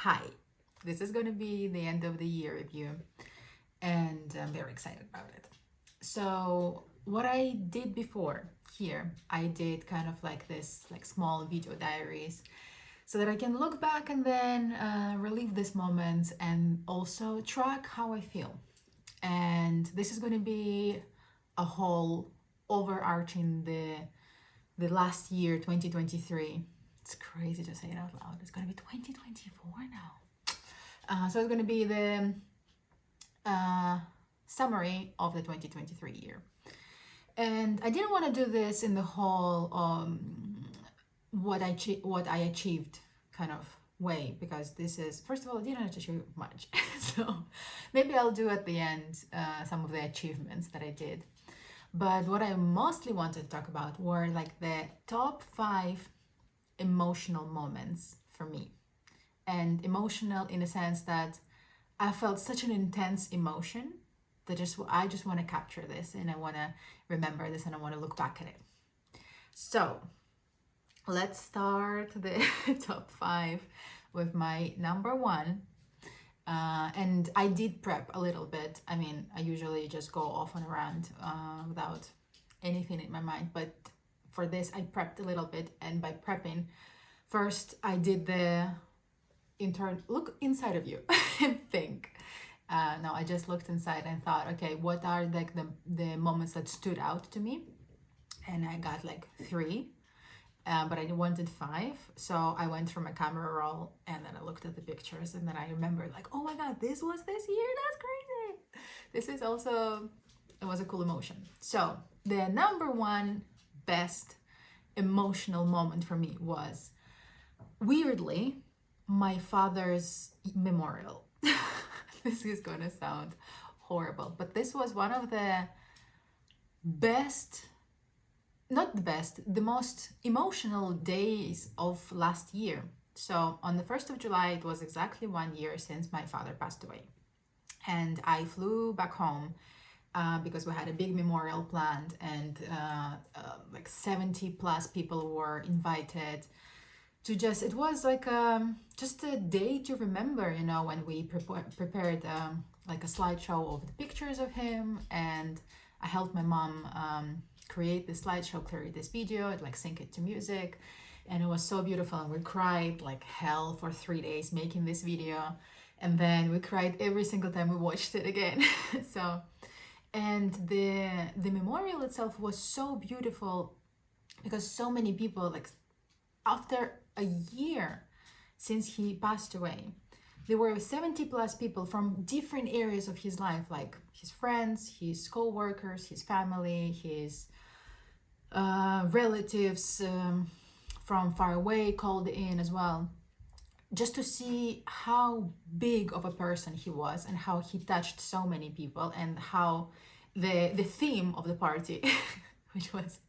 Hi, this is going to be the end of the year review, and I'm very excited about it. So, what I did before here, I did kind of like this, like small video diaries, so that I can look back and then relive this moment and also track how I feel. And this is going to be a whole overarching the last year, 2023. It's crazy to say it out loud. It's going to be 2024 now. So it's going to be the summary of the 2023 year. And I didn't want to do this in the whole what I achieved kind of way, because this is, first of all, I didn't achieve much. So maybe I'll do at the end some of the achievements that I did. But what I mostly wanted to talk about were like the top 5 emotional moments for me. And emotional in a sense that I felt such an intense emotion that I just want to capture this, and I want to remember this, and I want to look back at it. So let's start the top 5 with my number 1. And I did prep a little bit. I mean, I usually just go off on a rant without anything in my mind, but for this I prepped a little bit. And by prepping, first I did the look inside of you and think. No, I just looked inside and thought, okay, what are like the moments that stood out to me? And I got like 3, but I wanted 5. So I went through my camera roll, and then I looked at the pictures, and then I remembered like, oh my God, this was this year. That's crazy. This is also, it was a cool emotion. So the number 1 best emotional moment for me was, weirdly, my father's memorial. This is gonna sound horrible, but this was one of the best, not the best, the most emotional days of last year. So on the 1st of July, it was exactly 1 year since my father passed away. And I flew back home because we had a big memorial planned, and like 70 plus people were invited to just, it was like just a day to remember, you know, when we prepared like a slideshow of the pictures of him, and I helped my mom create the slideshow, create this video, like sync it to music, and it was so beautiful. And we cried like hell for 3 days making this video, and then we cried every single time we watched it again. So, and the memorial itself was so beautiful because so many people, like after a year since he passed away, there were 70 plus people from different areas of his life, like his friends, his co-workers, his family, his relatives from far away called in as well, just to see how big of a person he was and how he touched so many people, and how the theme of the party, which was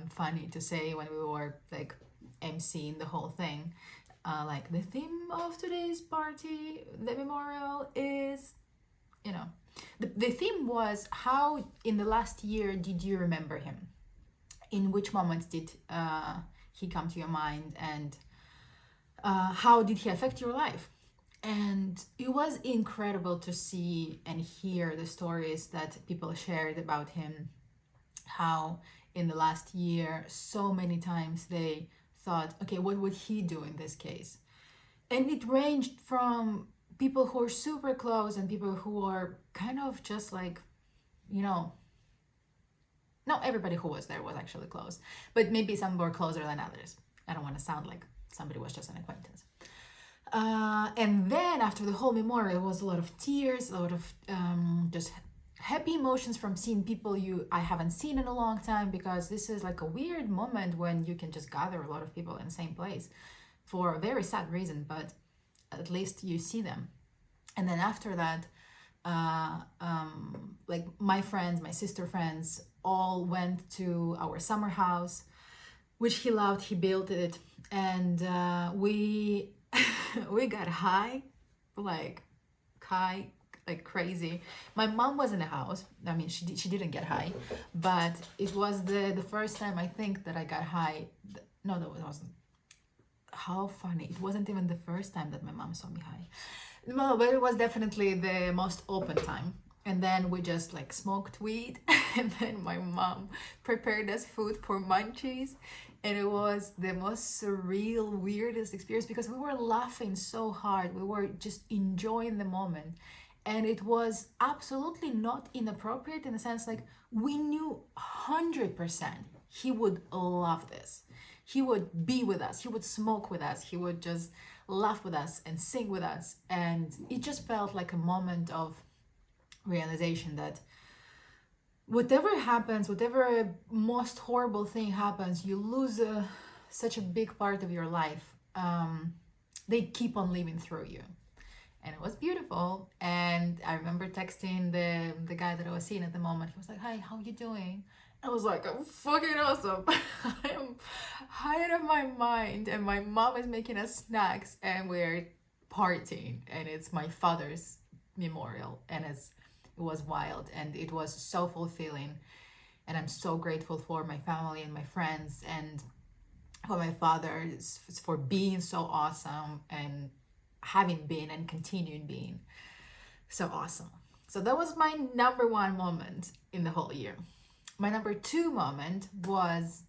funny to say when we were like emceeing the whole thing, like the theme of today's party, the memorial is, you know, the theme was, how in the last year did you remember him? In which moments did he come to your mind, and how did he affect your life? And it was incredible to see and hear the stories that people shared about him, how in the last year so many times they thought, okay, what would he do in this case? And it ranged from people who are super close and people who are kind of just like, you know, not everybody who was there was actually close, but maybe some were closer than others. I don't want to sound like somebody was just an acquaintance. And then after the whole memorial, it was a lot of tears, a lot of just happy emotions from seeing people I haven't seen in a long time, because this is like a weird moment when you can just gather a lot of people in the same place for a very sad reason, but at least you see them. And then after that, like my friends, my sister friends, all went to our summer house, which he loved. He built it, and we we got high, like crazy. My mom was in the house. I mean, she didn't get high, but it was the first time I think that I got high. No, that wasn't. how funny. It wasn't even the first time that my mom saw me high. No, but it was definitely the most open time. And then we just like smoked weed, and then my mom prepared us food for munchies. And it was the most surreal, weirdest experience because we were laughing so hard. We were just enjoying the moment. And it was absolutely not inappropriate in the sense like we knew 100% he would love this. He would be with us, he would smoke with us, he would just laugh with us and sing with us. And it just felt like a moment of realization that whatever happens, whatever most horrible thing happens, you lose such a big part of your life. They keep on living through you. And it was beautiful. And I remember texting the guy that I was seeing at the moment. He was like, "Hi, how you doing?" I was like, "I'm fucking awesome." I am high out of my mind, and my mom is making us snacks, and we're partying, and it's my father's memorial, and it was wild, and it was so fulfilling. And I'm so grateful for my family and my friends, and for my father for being so awesome and having been and continuing being so awesome. So that was my number one moment in the whole year. My number two moment was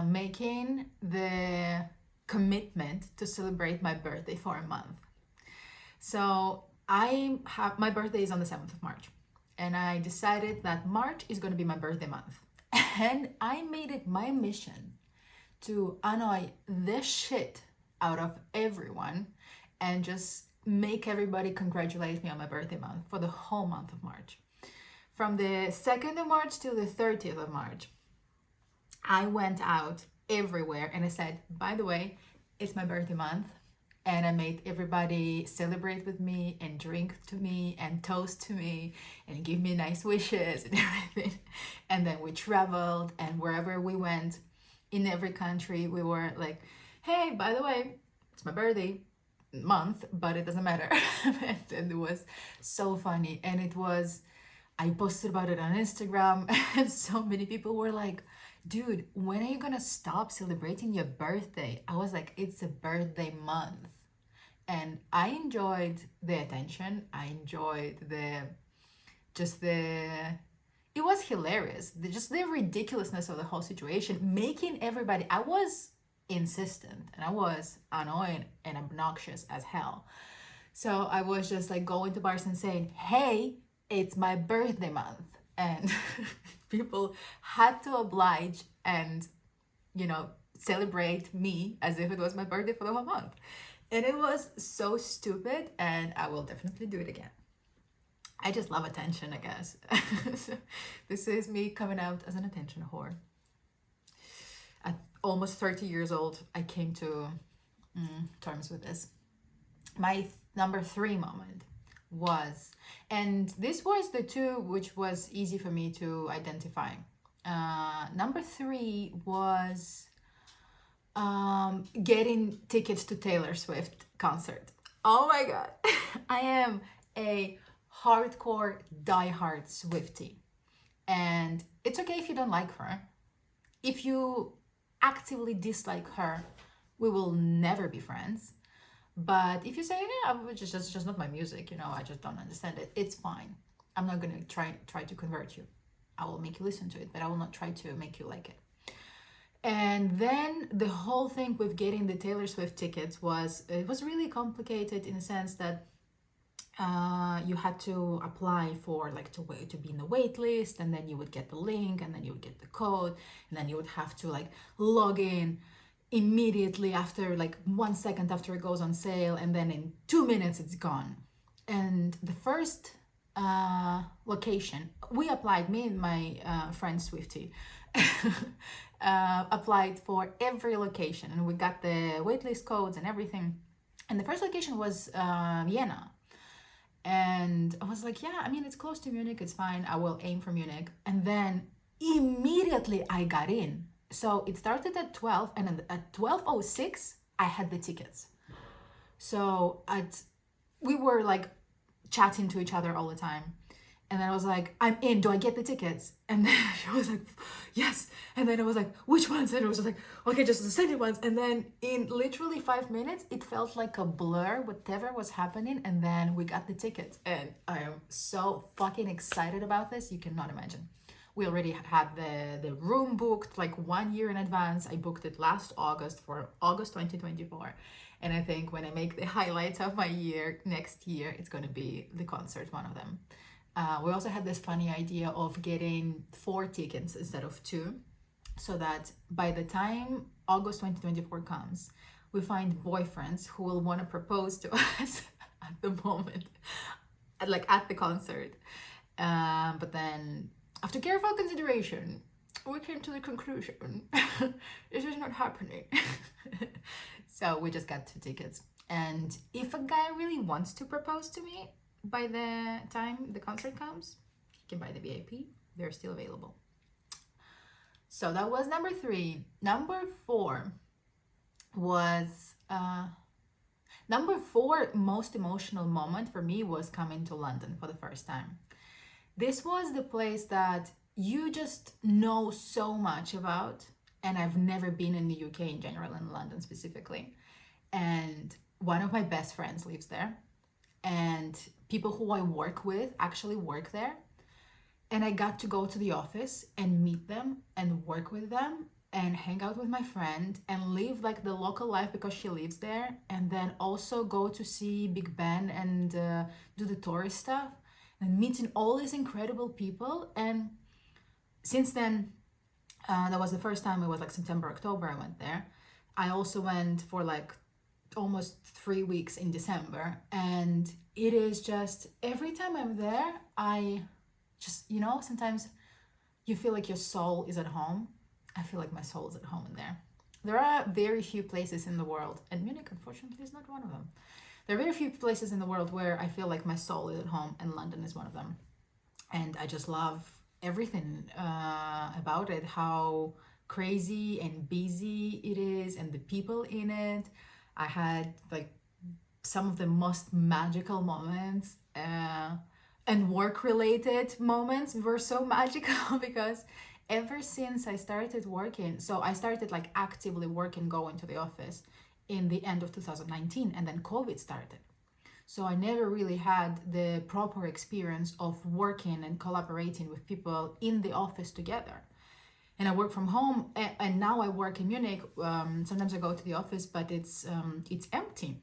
making the commitment to celebrate my birthday for a month. So my birthday is on the 7th of March, and I decided that March is going to be my birthday month. And I made it my mission to annoy the shit out of everyone and just make everybody congratulate me on my birthday month for the whole month of March. From the 2nd of March till the 30th of March, I went out everywhere and I said, by the way, it's my birthday month. And I made everybody celebrate with me and drink to me and toast to me and give me nice wishes and everything. And then we traveled, and wherever we went, in every country, we were like, "Hey, by the way, it's my birthday month, but it doesn't matter." And it was so funny. And I posted about it on Instagram, and so many people were like, "Dude, when are you gonna stop celebrating your birthday?" I was like, it's a birthday month. And I enjoyed the attention. I enjoyed it was hilarious. Just the ridiculousness of the whole situation, making everybody, I was insistent and I was annoying and obnoxious as hell. So I was just like going to bars and saying, "Hey, it's my birthday month." And people had to oblige and, celebrate me as if it was my birthday for the whole month. And it was so stupid, and I will definitely do it again. I just love attention, I guess. So this is me coming out as an attention whore. At almost 30 years old, I came to terms with this. My number three moment was, and this was the two which was easy for me to identify. Number three was getting tickets to Taylor Swift concert. Oh my god. I am a hardcore diehard Swiftie, and it's okay if you don't like her. If you actively dislike her, we will never be friends. But if you say, "Yeah, it's just not my music, I just don't understand it," it's fine. I'm not gonna try to convert you. I will make you listen to it, but I will not try to make you like it. And then the whole thing with getting the Taylor Swift tickets was really complicated in the sense that you had to apply for to be in the wait list, and then you would get the link, and then you would get the code, and then you would have to log in immediately after 1 second after it goes on sale, and then in 2 minutes it's gone. And the first location we applied, me and my friend Swiftie applied for every location, and we got the waitlist codes and everything. And the first location was Vienna. And I was like, yeah, it's close to Munich, it's fine, I will aim for Munich. And then immediately I got in. So it started at 12, and at 12:06 I had the tickets. So we were chatting to each other all the time. And then I was like, I'm in, do I get the tickets? And then she was like, yes. And then I was like, which ones? And it was just like, okay, just the second ones. And then in literally 5 minutes, it felt like a blur, whatever was happening. And then we got the tickets. And I am so fucking excited about this. You cannot imagine. We already had the room booked like 1 year in advance. I booked it last August for August 2024. And I think when I make the highlights of my year next year, it's going to be the concert, one of them. We also had this funny idea of getting 4 tickets instead of 2, so that by the time August 2024 comes, we find boyfriends who will want to propose to us at the moment, like at the concert. But then, after careful consideration, we came to the conclusion this is not happening. So we just got 2 tickets. And if a guy really wants to propose to me, by the time the concert comes, you can buy the VIP. They're still available. So that was number 3. Number 4 was number 4 most emotional moment for me was coming to London for the first time. This was the place that you just know so much about, and I've never been in the UK in general, in London specifically. And one of my best friends lives there, and people who I work with actually work there. And I got to go to the office and meet them and work with them and hang out with my friend and live like the local life because she lives there, and then also go to see Big Ben and do the tourist stuff and meeting all these incredible people. And since then, that was the first time. It was like September, October I went there. I also went for like almost 3 weeks in December, and it is just, every time I'm there, I just, sometimes you feel like your soul is at home. I feel like my soul is at home in there. There are very few places in the world, and Munich unfortunately is not one of them. There are very few places in the world where I feel like my soul is at home, and London is one of them. And I just love everything about it, how crazy and busy it is, and the people in it. I had like some of the most magical moments, and work-related moments were so magical because ever since I started working, so I started like actively working, going to the office in the end of 2019, and then COVID started. So I never really had the proper experience of working and collaborating with people in the office together. And I work from home, and now I work in Munich. Sometimes I go to the office, but it's empty.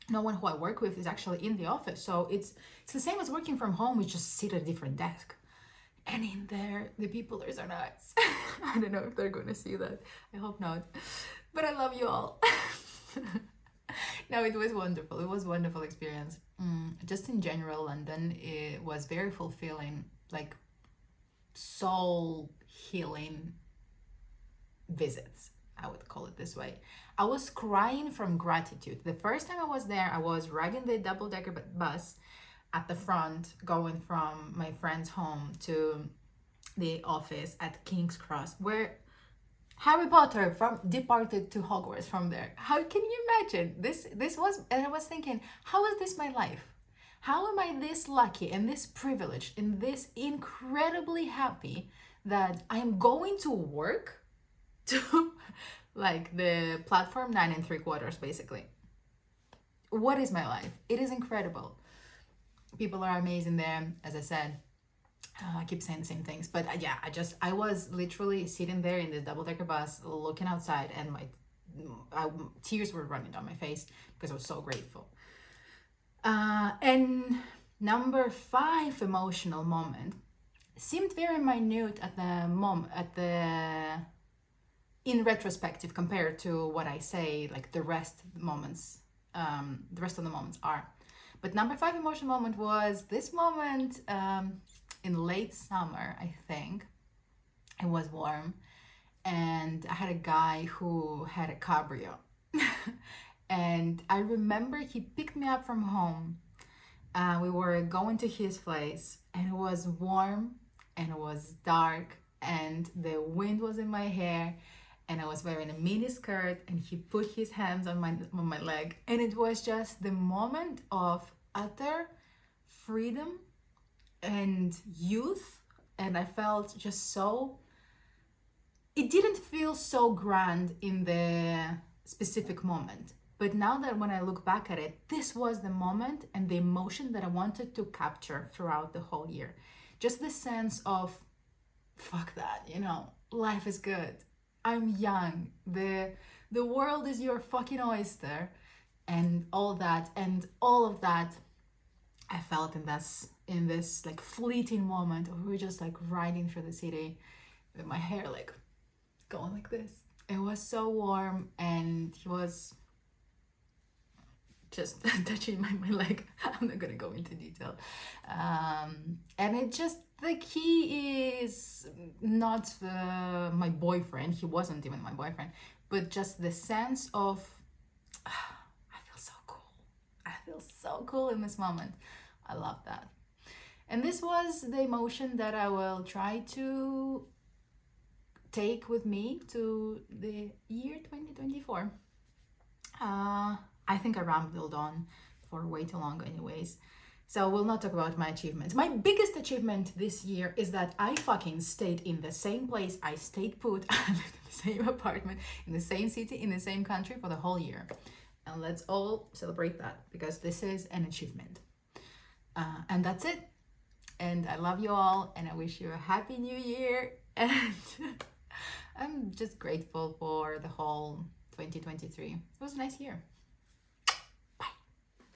No one who I work with is actually in the office. So it's the same as working from home. We just sit at a different desk. And in there, the people are so nice. I don't know if they're going to see that. I hope not. But I love you all. No, it was wonderful. It was a wonderful experience. Just in general, London, it was very fulfilling, like soul healing visits, I would call it this way. I was crying from gratitude. The first time I was there, I was riding the double-decker bus at the front, going from my friend's home to the office at King's Cross, where Harry Potter departed to Hogwarts from there. How can you imagine? This was, and I was thinking, how is this my life? How am I this lucky and this privileged and this incredibly happy that I'm going to work to like the platform 9 3/4 basically? What is my life? It is incredible. People are amazing there, as I said. I keep saying the same things, but yeah, I was literally sitting there in this double-decker bus looking outside, and my tears were running down my face because I was so grateful. And number 5 emotional moment seemed very minute at the in retrospective compared to what I say, like the rest of the moments are. But number 5 emotional moment was this moment in late summer, I think. It was warm, and I had a guy who had a cabrio. And I remember he picked me up from home. We were going to his place, and it was warm, and it was dark, and the wind was in my hair, and I was wearing a mini skirt, and he put his hands on my leg, and it was just the moment of utter freedom and youth, and I felt just so, it didn't feel so grand in the specific moment. But now that when I look back at it, this was the moment and the emotion that I wanted to capture throughout the whole year. Just the sense of, fuck that, life is good. I'm young. The world is your fucking oyster, and all that, and all of that I felt in this like fleeting moment of we were just like riding through the city with my hair like going like this. It was so warm, and he was just touching my leg. I'm not gonna go into detail. And it just, the key is not my boyfriend. He wasn't even my boyfriend, but just the sense of I feel so cool. I feel so cool in this moment. I love that. And this was the emotion that I will try to take with me to the year 2024. I think I rambled on for way too long anyways. So we'll not talk about my achievements. My biggest achievement this year is that I fucking stayed in the same place. I stayed put. I lived in the same apartment, in the same city, in the same country for the whole year. And let's all celebrate that, because this is an achievement. And that's it. And I love you all, and I wish you a happy new year. And I'm just grateful for the whole 2023. It was a nice year.